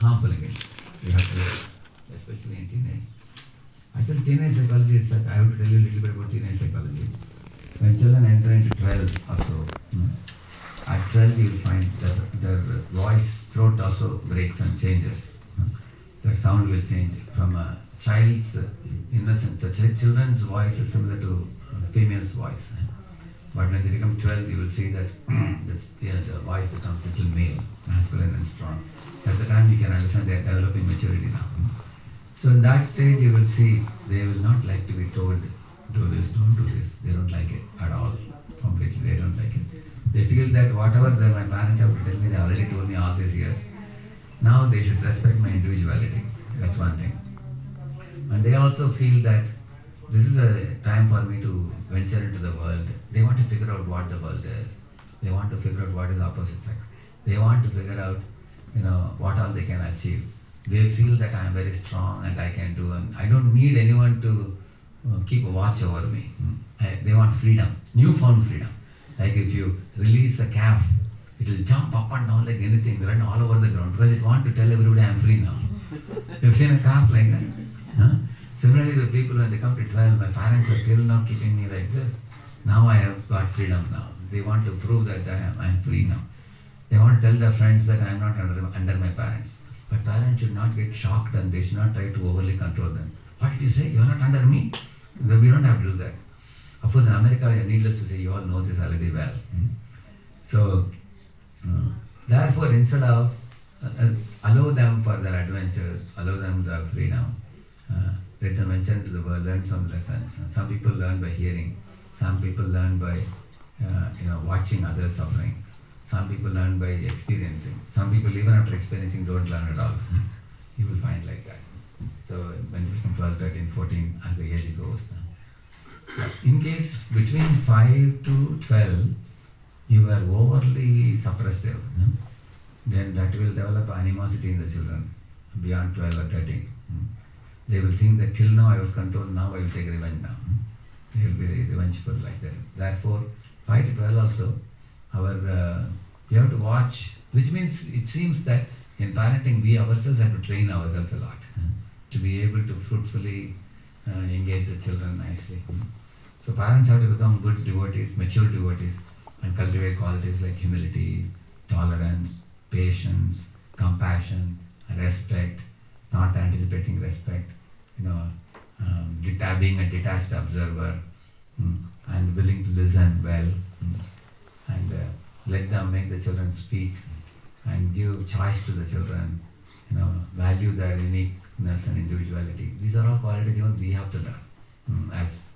harmful again. We have to, especially in teenage. Actually, teenage psychology is such. I have to tell you a little bit about teenage psychology. When children enter into 12 or so, at 12 you will find their voice, throat also breaks and changes. Their sound will change from a child's innocent. The children's voice is similar to a female's voice. But when they become 12, you will see that the voice becomes a little male, masculine and strong. At the time you can understand they are developing maturity now. So in that stage you will see they will not like to be told, do this, don't do this. They don't like it at all. Completely, they don't like it. They feel that whatever my parents have to tell me, they already told me all these years. Now they should respect my individuality. That's one thing. And they also feel that this is a time for me to venture into the world. They want to figure out what the world is. They want to figure out what is opposite sex. They want to figure out, what all they can achieve. They feel that I am very strong and I can do, and I don't need anyone to keep a watch over me. They want freedom, newfound freedom. Like if you release a calf, it will jump up and down like anything, run all over the ground because it wants to tell everybody I am free now. You've seen a calf like that? Huh? Similarly, the people when they come to 12, my parents are till now keeping me like this. Now I have got freedom now. They want to prove that I am free now. They want to tell their friends that I am not under my parents. But parents should not get shocked and they should not try to overly control them. What did you say? You are not under me? We don't have to do that. Of course, in America, needless to say, you all know this already well. So, therefore, instead of allow them for their adventures, allow them the freedom, let them venture into the world, learn some lessons. Some people learn by hearing. Some people learn by watching others suffering. Some people learn by experiencing. Some people even after experiencing don't learn at all. You will find like that. So when you become 12, 13, 14, as the age goes. In case between 5 to 12, you were overly suppressive, then that will develop animosity in the children beyond 12 or 13. They will think that till now I was controlled, now I will take revenge now. They will be revengeful like that. Therefore, 5 to 12 also, you have to watch, which means it seems that in parenting we ourselves have to train ourselves a lot to be able to fruitfully engage the children nicely. So parents have to become good devotees, mature devotees, and cultivate qualities like humility, tolerance, patience, compassion, respect, not anticipating respect, being a detached observer, and willing to listen well, and let them make the children speak, and give choice to the children, value their uniqueness and individuality. These are all qualities even we have to learn. As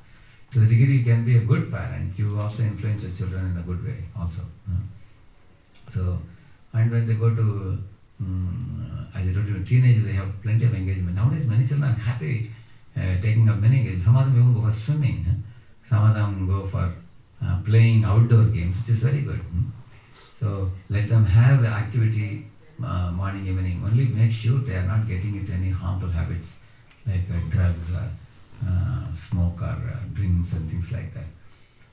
to the degree you can be a good parent, you also influence your children in a good way also. So, and when they go to, as I told you, teenage, they have plenty of engagement. Nowadays, many children are happy taking up many engagements. Some of them even go for swimming. Some of them go for playing outdoor games, which is very good. So, let them have activity morning, evening. Only make sure they are not getting into any harmful habits like drugs or smoke or drinks and things like that.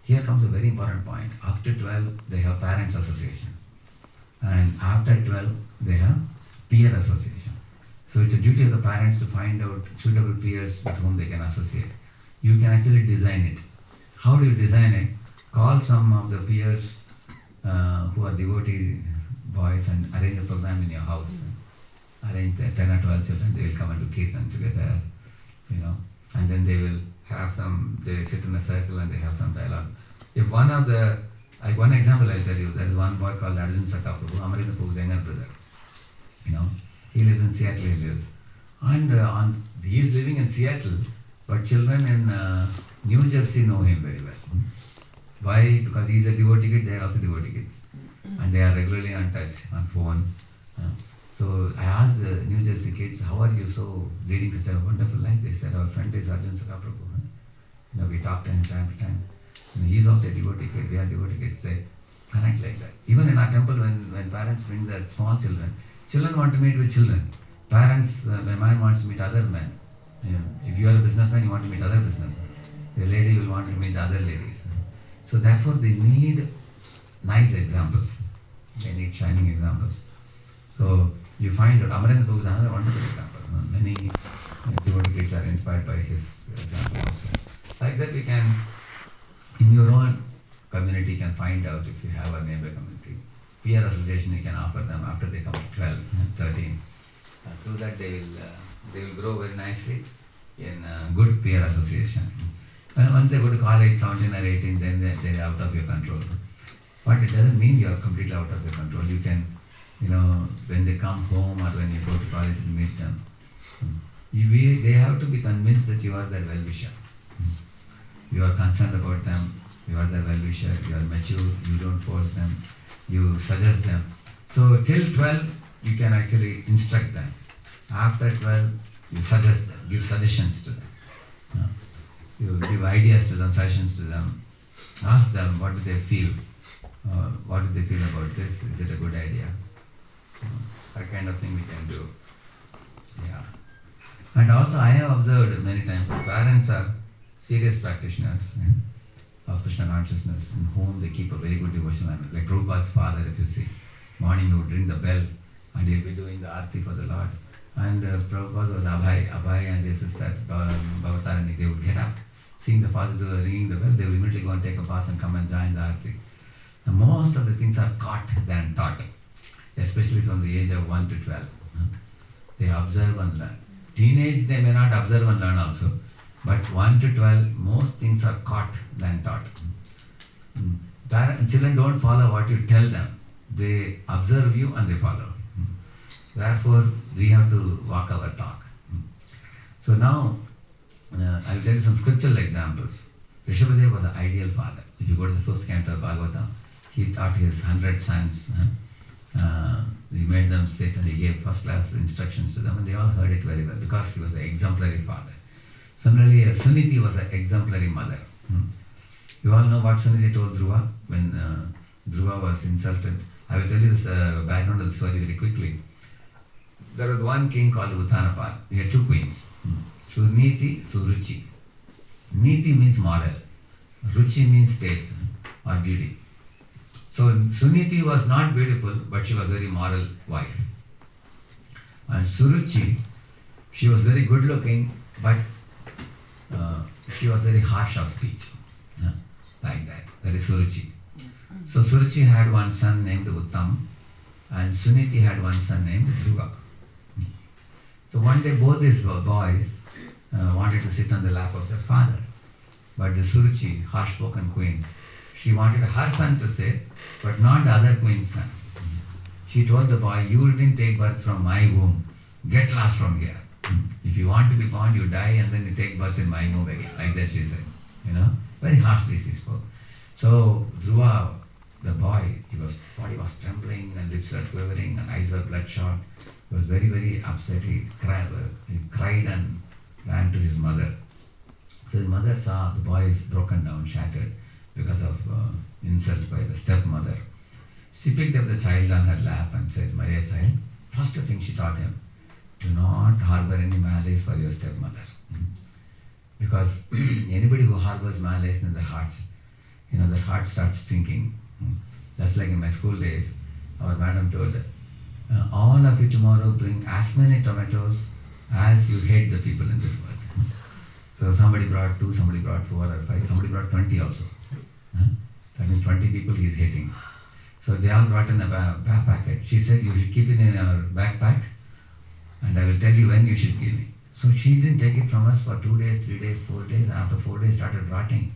Here comes a very important point. After 12, they have parents association. And after 12, they have peer association. So it's a duty of the parents to find out suitable peers with whom they can associate. You can actually design it. How do you design it? Call some of the peers who are devotee boys and arrange a program in your house. Arrange 10 or 12 children, they will come and do kirtan together, and then they will have they sit in a circle and they have some dialogue. If one of the, one example I'll tell you, there is one boy called Arjun Sakaprabhu, Amarindra Prabhu's younger brother. He lives in Seattle, And he is living in Seattle, but children in New Jersey know him very well. Why? Because he is a devotee kid, they are also devotee kids. And they are regularly on touch, on phone. So I asked the New Jersey kids, how are you so leading such a wonderful life? They said, our friend is Arjun Sakaprabhu. We talk to him time to time. He is also a devotee kid, we are devotee kids. They connect like that. Even in our temple, when parents bring their small children, children want to meet with children. Parents, a man wants to meet other men. If you are a businessman, you want to meet other businessmen. A lady will want to meet the other ladies. So therefore, they need nice examples. They need shining examples. So You find out, Amarendra Prabhu is another wonderful example. Many devotee kids are inspired by his example also. Like that we can, in your own community, can find out if you have a neighbor community. Peer association you can offer them after they come to 12, 13. Through that they will grow very nicely in good peer association. Once they go to college, 17 or 18, then they are out of your control. But it doesn't mean you are completely out of your control. You can, when they come home or when you go to college and meet them, they have to be convinced that you are their well-wisher. You are concerned about them, you are their well-wisher, you are mature, you don't force them, you suggest them. So till 12, you can actually instruct them. After 12, you suggest them, give suggestions to them. You give ideas to them, suggestions to them. Ask them what do they feel. What do they feel about this? Is it a good idea? That kind of thing we can do. Yeah. And also I have observed many times that parents are serious practitioners of Krishna consciousness in whom they keep a very good devotional life. Like Prabhupada's father, if you see, morning he would ring the bell and he'll be doing the arti for the Lord. And Prabhupada was Abhay and his sister Bhavatarani, they would get up, seeing the father ringing the bell, they would immediately go and take a bath and come and join the arti. Now, most of the things are caught than taught, especially from the age of 1 to 12. They observe and learn. Teenage, they may not observe and learn also, but 1 to 12, most things are caught than taught. Children don't follow what you tell them. They observe you and they follow. Therefore, we have to walk our talk. So now, I will tell you some scriptural examples. Rishabhadev was an ideal father. If you go to the 5th canto of Bhagavatam, he taught his 100 sons. He made them sit and he gave first class instructions to them and they all heard it very well because he was an exemplary father. Similarly, Suniti was an exemplary mother. You all know what Suniti told Dhruva when Dhruva was insulted. I will tell you this background of the story very quickly. There was one king called Uttanapad. He had 2 queens, Suniti, Suruchi. Niti means moral, Ruchi means taste or beauty. So Suniti was not beautiful, but she was a very moral wife. And Suruchi, she was very good looking, but she was very harsh of speech. Like that. That is Suruchi. So Suruchi had one son named Uttam, and Suniti had one son named Dhruva. So one day both these boys wanted to sit on the lap of their father. But the Suruchi, harsh-spoken queen, she wanted her son to sit, but not the other queen's son. She told the boy, you didn't take birth from my womb. Get lost from here. If you want to be born, you die and then you take birth in my womb again. Like that she said. Very harshly she spoke. So Dhruva, the boy, his body was trembling and lips were quivering and eyes were bloodshot. He was very, very upset. He cried and ran to his mother. So his mother saw the boy is broken down, shattered because of insult by the stepmother. She picked up the child on her lap and said, my dear child, first thing she taught him, do not harbor any malice for your stepmother. Because anybody who harbors malice in their hearts, their heart starts thinking. Just like in my school days, our madam told, all of you tomorrow bring as many tomatoes as you hate the people in this world. So somebody brought 2, somebody brought 4 or 5, somebody brought 20 also. That means 20 people he is hating. So they all brought in a back packet. She said, you should keep it in your backpack and I will tell you when you should give me. So she didn't take it from us for 2 days, 3 days, 4 days, and after 4 days started rotting.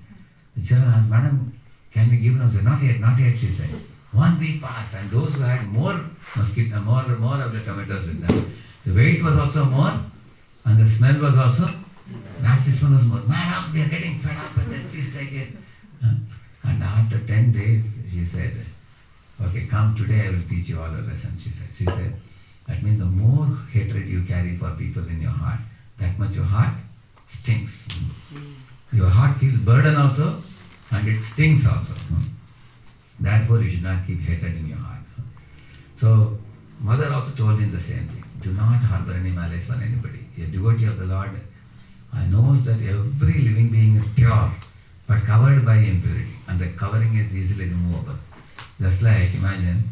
The children asked, Madam, can we give them? She said, not yet, she said. 1 week passed and those who had more mosquito, more of the tomatoes with them, the weight was also more and the smell was also, nasty smell was more. Madam, we are getting fed up with it, please take it. And after 10 days, she said, okay, come today I will teach you all a lesson, she said. She said, that means the more hatred you carry for people in your heart, that much your heart stinks. Your heart feels burden also and it stings also. Therefore, you should not keep hatred in your heart. So, mother also told him the same thing. Do not harbor any malice for anybody. A devotee of the Lord knows that every living being is pure, but covered by impurity, and the covering is easily removable. Just like, imagine,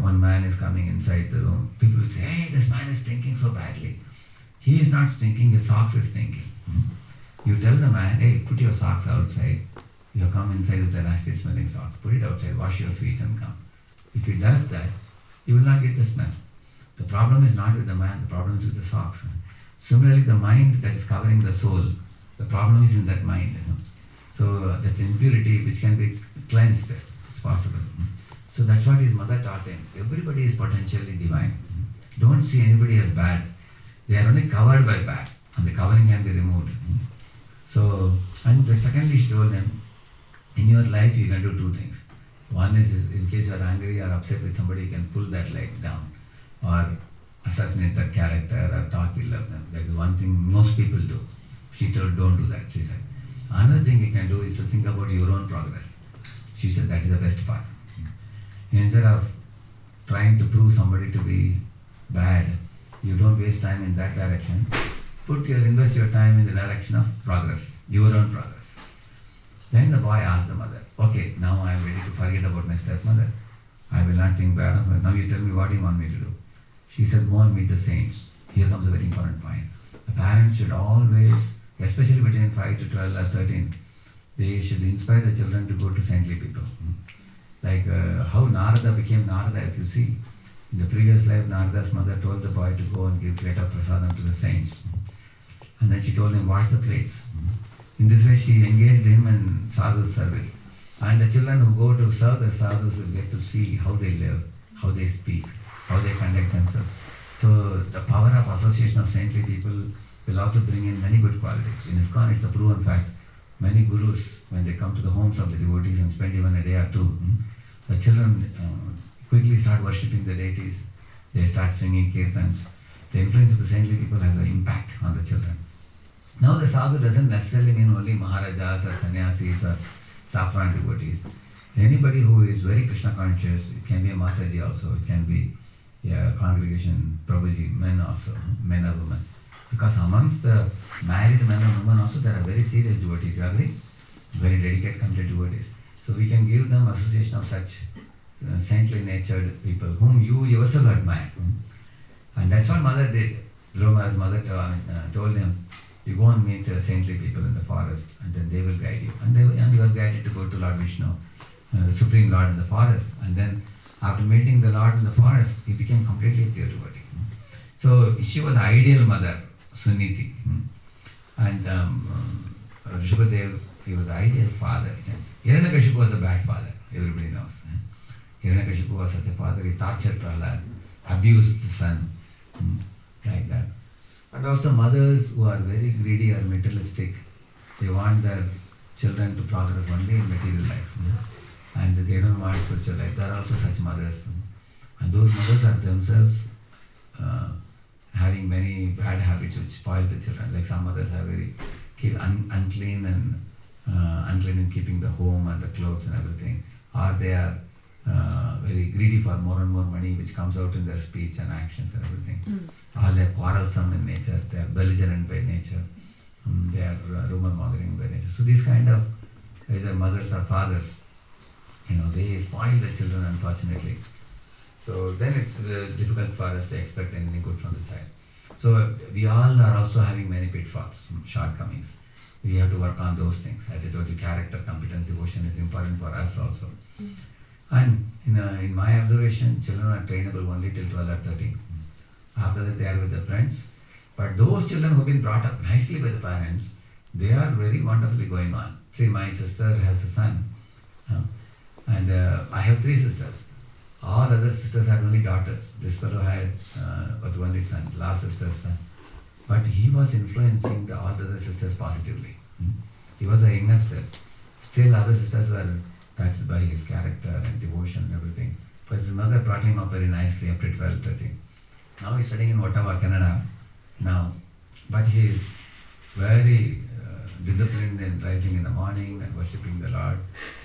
one man is coming inside the room, people will say, hey, this man is stinking so badly. He is not stinking, his socks is stinking. You tell the man, hey, put your socks outside. You have come inside with a nasty smelling socks. Put it outside, wash your feet and come. If he does that, you will not get the smell. The problem is not with the man, the problem is with the socks. Similarly, the mind that is covering the soul, the problem is in that mind. So that's impurity which can be cleansed. It's possible. So that's what his mother taught him. Everybody is potentially divine. Don't see anybody as bad. They are only covered by bad, and the covering can be removed. So, and secondly, she told him, in your life you can do two things. One is, in case you are angry or upset with somebody, you can pull that leg down, or assassinate that character, or talk ill of them. That is one thing most people do. She told, don't do that, she said. Another thing you can do is to think about your own progress. She said that is the best part. Instead of trying to prove somebody to be bad, you don't waste time in that direction. Invest your time in the direction of progress, your own progress. Then the boy asked the mother, okay, now I am ready to forget about my stepmother. I will not think bad of her. Now you tell me what you want me to do. She said, go and meet the saints. Here comes a very important point. The parents should always, especially between 5 to 12 or 13, they should inspire the children to go to saintly people. Like how Narada became Narada, if you see. In the previous life, Narada's mother told the boy to go and give plate of prasadam to the saints. And then she told him, wash the plates. In this way, she engaged him in sadhu's service. And the children who go to serve the sadhus will get to see how they live, how they speak, how they conduct themselves. So the power of association of saintly people will also bring in many good qualities. In ISKCON, it's a proven fact. Many gurus, when they come to the homes of the devotees and spend even a day or two, the children quickly start worshipping the deities. They start singing kirtans. The influence of the saintly people has an impact on the children. Now the sadhu doesn't necessarily mean only Maharajas or sannyasis or saffron devotees. Anybody who is very Krishna conscious, it can be a Mataji also, it can be a congregation, Prabhuji, men also, men or women. Because amongst the married men and women also there are very serious devotees, you agree? Very dedicated, committed devotees. So we can give them association of such saintly natured people whom you yourself admire. And that's what mother did. Dhruva's mother told him, you go and meet saintly people in the forest and then they will guide you. And he was guided to go to Lord Vishnu, the Supreme Lord in the forest. And then after meeting the Lord in the forest, he became completely pure devotee. So she was the ideal mother, Suniti. And Rishabhadev, he was the ideal father. Hiranyakashipu was a bad father, everybody knows. Hiranyakashipu was such a father, he tortured Prahlad, abused the son, like that. And also mothers who are very greedy or materialistic, they want their children to progress only in material life. And they don't want spiritual life. There are also such mothers. And those mothers are themselves having many bad habits which spoil the children. Like some mothers are very unclean and unclean in keeping the home and the clothes and everything. Or they are very greedy for more and more money which comes out in their speech and actions and everything. Or they are quarrelsome in nature, they are belligerent by nature, they are rumor mongering by nature. So these kind of either mothers or fathers, they spoil the children unfortunately. So then it's difficult for us to expect anything good from the side. So we all are also having many pitfalls, shortcomings. We have to work on those things. As I told you, character, competence, devotion is important for us also. And in my observation, children are trainable only till 12 or 13. After that, they are with their friends. But those children who have been brought up nicely by the parents, they are very wonderfully going on. See, my sister has a son, and I have 3 sisters. All other sisters had only daughters. This fellow was the only son, last sister's son. But he was influencing all the other sisters positively. He was the youngest. Still, other sisters were touched by his character and devotion and everything. But his mother brought him up very nicely up to 12, 13. Now he's studying in Ottawa, Canada now. But he is very disciplined in rising in the morning and worshipping the Lord,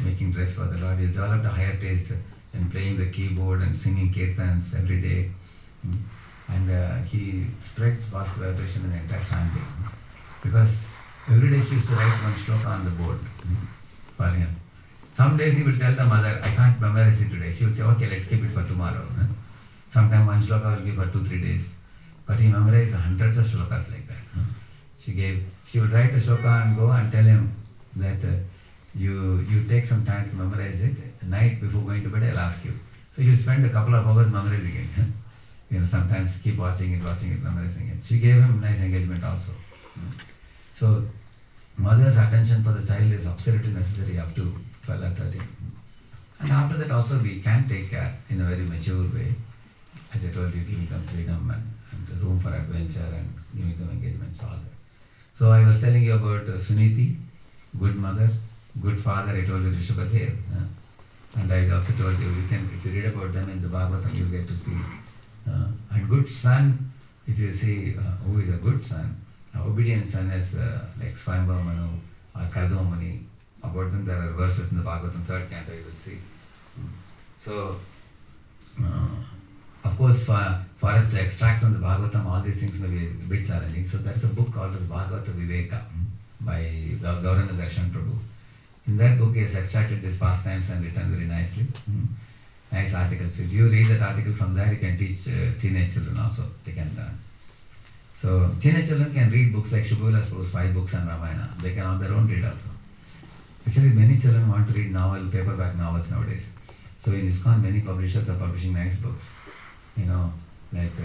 making dress for the Lord. He's developed a higher taste in playing the keyboard and singing kirtans every day. And he spreads positive vibration in the entire family. Because every day she used to write one shloka on the board for him. Some days he will tell the mother, I can't memorize it today. She will say, okay, let's keep it for tomorrow. Sometimes one shloka will be for 2-3 days. But he memorized hundreds of shlokas like that. She would write a shloka and go and tell him that you take some time to memorize it. At night before going to bed, I'll ask you. So you spend a couple of hours memorizing it. Sometimes keep watching it, memorizing it. She gave him nice engagement also. So mother's attention for the child is absolutely necessary up to 12 or 13. And after that also we can take care in a very mature way. As I told you, giving them freedom and room for adventure and giving them engagements, all that. So I was telling you about Suniti, good mother, good father. I told you Rishabhadev. And I also told you, if you read about them in the Bhagavatam, you'll get to see. And good son, if you see who is a good son, obedient son is like Swayambhava Manu or Kardama Muni. About them there are verses in the Bhagavatam 3rd canto, you will see. So, of course, for us to extract from the Bhagavatam all these things may be a bit challenging. So there is a book called as Bhagavata Viveka by Gauranga Darshan Prabhu. In that book he has extracted these pastimes and written very nicely. Nice articles. If you read that article from there, you can teach teenage children also. They can learn. So teenage children can read books like Shubhavilas Prabhu's 5 books and Ramayana. They can on their own read also. Actually, many children want to read paperback novels nowadays. So in ISKCON, many publishers are publishing nice books. Like